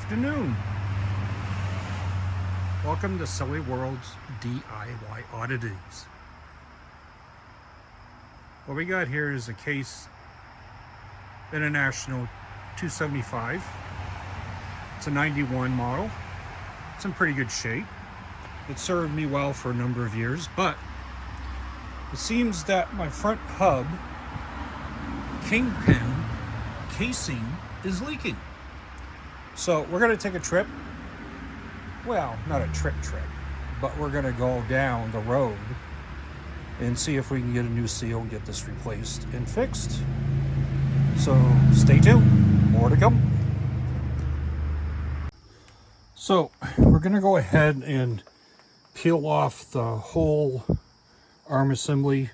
afternoon. Welcome to Silly World's DIY Oddities. What we got here is a Case International 275. It's a 91 model. It's in pretty good shape. It served me well for a number of years, but it seems that my front hub Kingpin casing is leaking. So we're going to take a trip. Well, not a trip, but we're going to go down the road and see if we can get a new seal and get this replaced and fixed. So stay tuned, more to come. So we're going to go ahead and peel off the whole arm assembly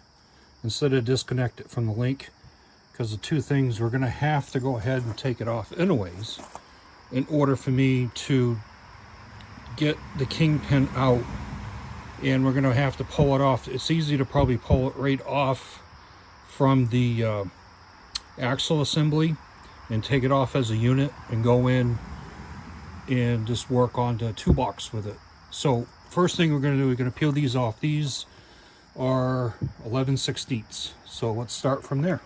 instead of disconnect it from the link, because the two things, we're going to have to go ahead and take it off anyways in order for me to get the Kingpin out, and we're going to have to pull it off. It's easy to probably pull it right off from the axle assembly and take it off as a unit and go in and just work on the toolbox with it. So first thing we're going to do, we're going to peel these off. These are 11/16, so let's start from there.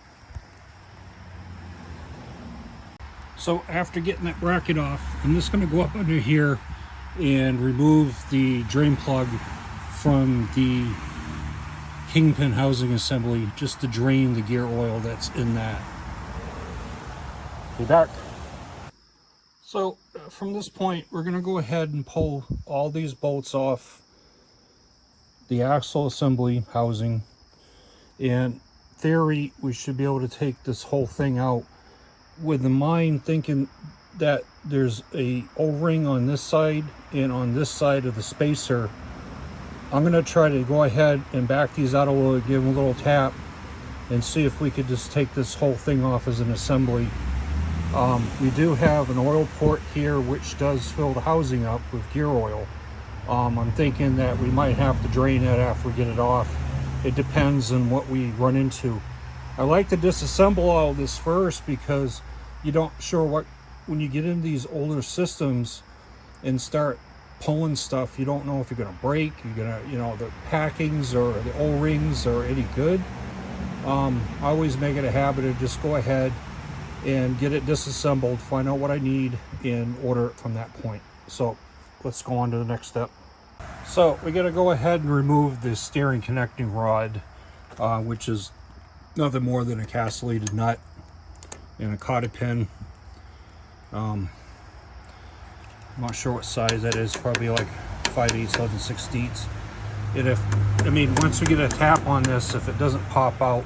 So after getting that bracket off, I'm just going to go up under here and remove the drain plug from the Kingpin housing assembly, just to drain the gear oil that's in that. Be back. So from this point, we're going to go ahead and pull all these bolts off the axle assembly housing. In theory, we should be able to take this whole thing out, with the mind thinking that there's a O-ring on this side and on this side of the spacer. I'm going to try to go ahead and back these out a little, give them a little tap, and see if we could just take this whole thing off as an assembly. We do have an oil port here which does fill the housing up with gear oil. I'm thinking that we might have to drain it after we get it off. It depends on what we run into. I like to disassemble all this first, because you don't sure what, when you get into these older systems and start pulling stuff, you don't know if you're going to break, you're going to, the packings or the O-rings are any good. I always make it a habit of just go ahead and get it disassembled, find out what I need, and order it from that point. So let's go on to the next step. So we got to go ahead and remove the steering connecting rod, which is nothing more than a castellated nut and a cotter pin. I'm not sure what size that is, probably like 5/8, 11/16. And once we get a tap on this, if it doesn't pop out,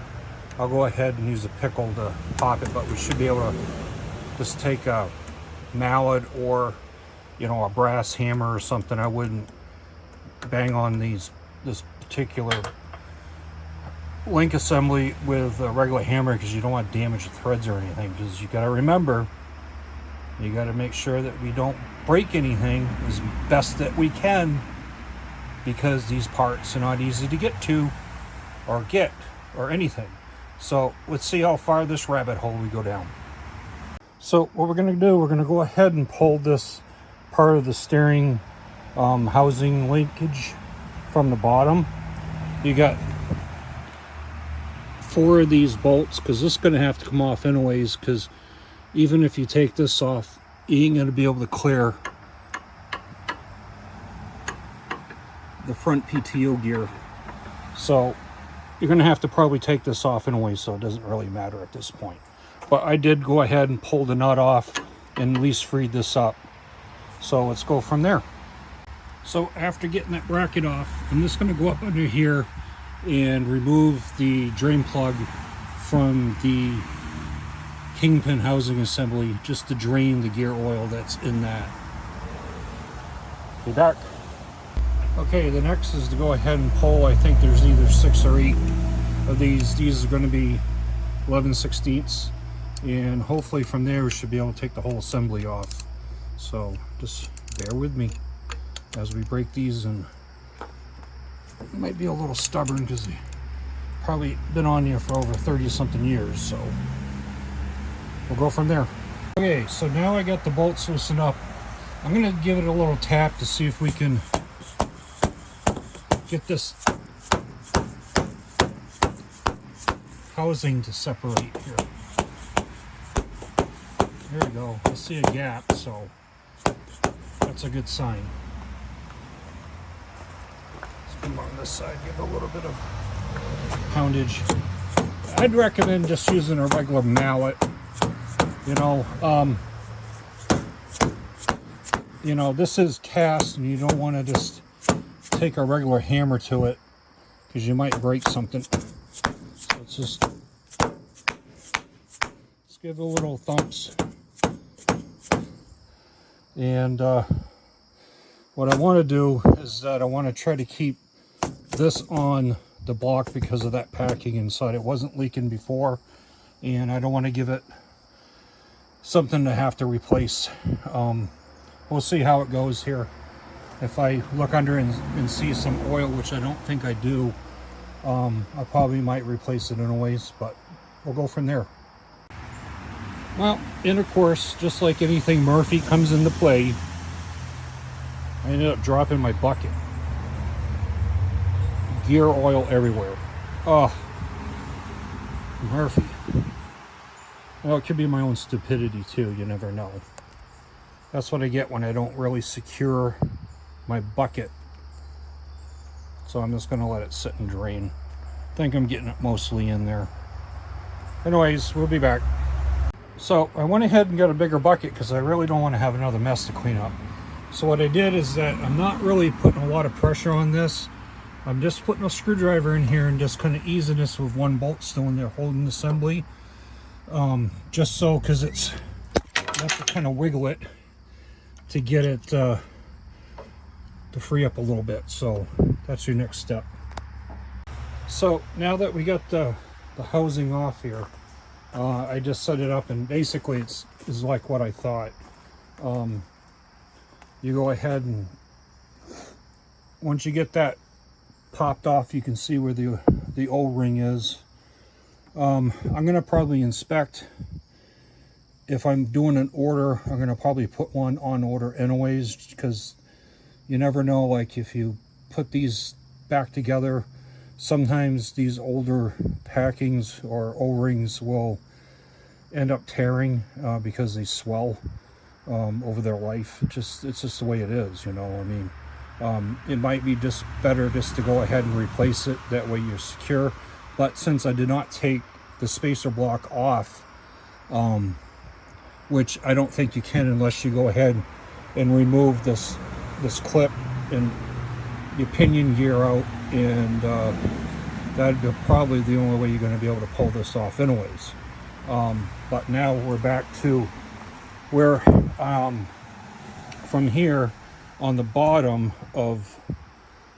I'll go ahead and use a pickle to pop it, but we should be able to just take a mallet or, a brass hammer or something. I wouldn't bang on this particular link assembly with a regular hammer, because you don't want to damage the threads or anything. Because you got to remember, you got to make sure that we don't break anything as best that we can, because these parts are not easy to get to or anything. So let's see how far this rabbit hole we go down. So what we're going to do, we're going to go ahead and pull this part of the steering housing linkage from the bottom. You got 4 of these bolts, because this is going to have to come off anyways, because even if you take this off, you ain't going to be able to clear the front PTO gear. So you're going to have to probably take this off anyway, so it doesn't really matter at this point. But I did go ahead and pull the nut off and at least freed this up. So let's go from there. So after getting that bracket off, I'm just going to go up under here and remove the drain plug from the Kingpin housing assembly, just to drain the gear oil that's in that. Be back. Okay, the next is to go ahead and pull, I think there's either 6 or 8 of these. These are going to be 11/16, and hopefully from there we should be able to take the whole assembly off. So just bear with me as we break these, and it might be a little stubborn because they probably been on here for over 30 something years, so we'll go from there. Okay, so now I got the bolts loosened up I'm going to give it a little tap to see if we can get this housing to separate here. There we go. I see a gap, so that's a good sign. Let's come on this side, give it a little bit of poundage. I'd recommend just using a regular mallet. You know, this is cast, and you don't want to just take a regular hammer to it because you might break something. So let's give it a little thumps. And what I want to do is that I want to try to keep this on the block because of that packing inside. It wasn't leaking before, and I don't want to give it something to have to replace. We'll see how it goes here. If I look under and see some oil, which I don't think I do, I probably might replace it anyways, but we'll go from there. Well, and of course, just like anything Murphy comes into play, I ended up dropping my bucket. Gear oil everywhere. Oh, Murphy. Well, it could be my own stupidity too, you never know. That's what I get when I don't really secure my bucket. So I'm just going to let it sit and drain. I think I'm getting it mostly in there. Anyways, we'll be back. So I went ahead and got a bigger bucket because I really don't want to have another mess to clean up. So what I did is that I'm not really putting a lot of pressure on this. I'm just putting a screwdriver in here and just kind of easing this with one bolt still in there holding the assembly. Just so, because it's, you have to kind of wiggle it to get it to free up a little bit. So that's your next step. So now that we got the housing off here, I just set it up, and basically it's like what I thought. You go ahead and once you get that popped off, you can see where the O-ring is. I'm gonna probably inspect. If I'm doing an order, I'm gonna probably put one on order anyways, because you never know, like if you put these back together, sometimes these older packings or O-rings will end up tearing because they swell over their life. It's just the way it is, you know. I mean, it might be just better just to go ahead and replace it. That way you're secure. But since I did not take the spacer block off, which I don't think you can unless you go ahead and remove this clip and the pinion gear out, and that'd be probably the only way you're going to be able to pull this off anyways. But now we're back to where from here on the bottom of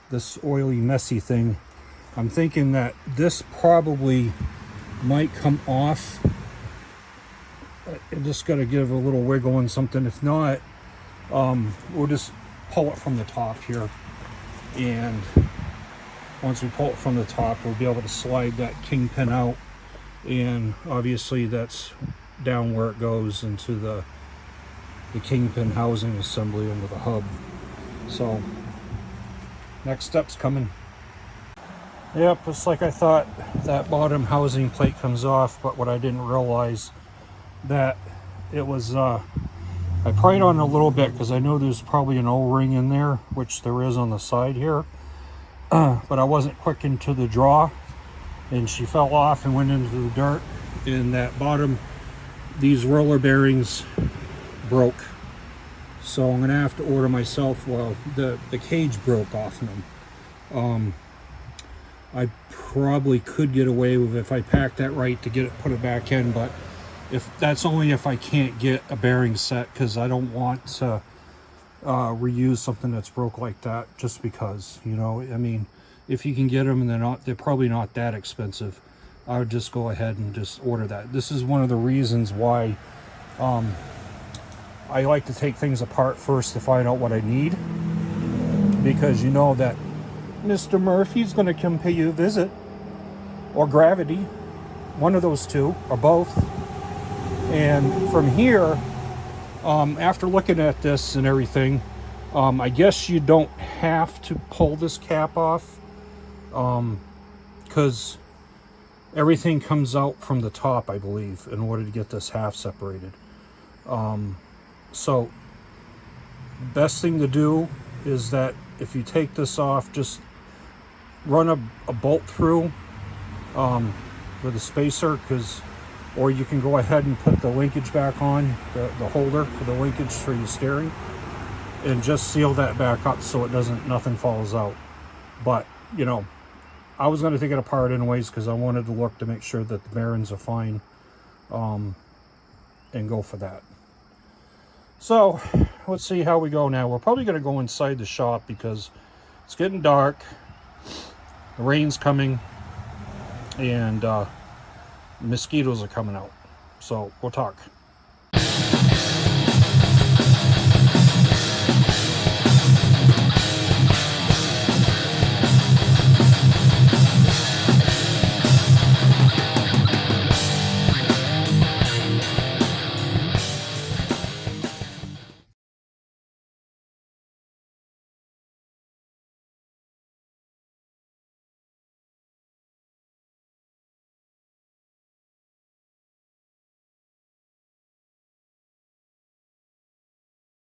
this oily messy thing, I'm thinking that this probably might come off. I just got to give a little wiggle and something. If not, we'll just pull it from the top here, and once we pull it from the top, we'll be able to slide that Kingpin out, and obviously that's down where it goes into the Kingpin housing assembly under the hub. So next step's coming. Yep, it's like I thought. That bottom housing plate comes off, but what I didn't realize that it was I pried on a little bit because I know there's probably an O-ring in there, which there is on the side here, but I wasn't quick into the draw, and she fell off and went into the dirt. In that bottom, these roller bearings broke, so I'm gonna have to order myself. Well, the cage broke off them. I probably could get away with, if I packed that right, to put it back in, but if that's only if I can't get a bearing set, because I don't want to reuse something that's broke like that just because, you know. I mean, if you can get them and they're probably not that expensive, I would just go ahead and just order that. This is one of the reasons why I like to take things apart first to find out what I need, because you know that Mr. Murphy's going to come pay you a visit, or Gravity, one of those two, or both. And from here, After looking at this and everything, I guess you don't have to pull this cap off, because everything comes out from the top, I believe, in order to get this half separated. So best thing to do is that if you take this off, just run a bolt through with a spacer, or you can go ahead and put the linkage back on, the holder for the linkage for your steering, and just seal that back up so nothing falls out. But you know, I was going to take it apart anyways because I wanted to look to make sure that the bearings are fine, and go for that. So let's see how we go now. We're probably going to go inside the shop because it's getting dark, the rain's coming, and mosquitoes are coming out. So we'll talk.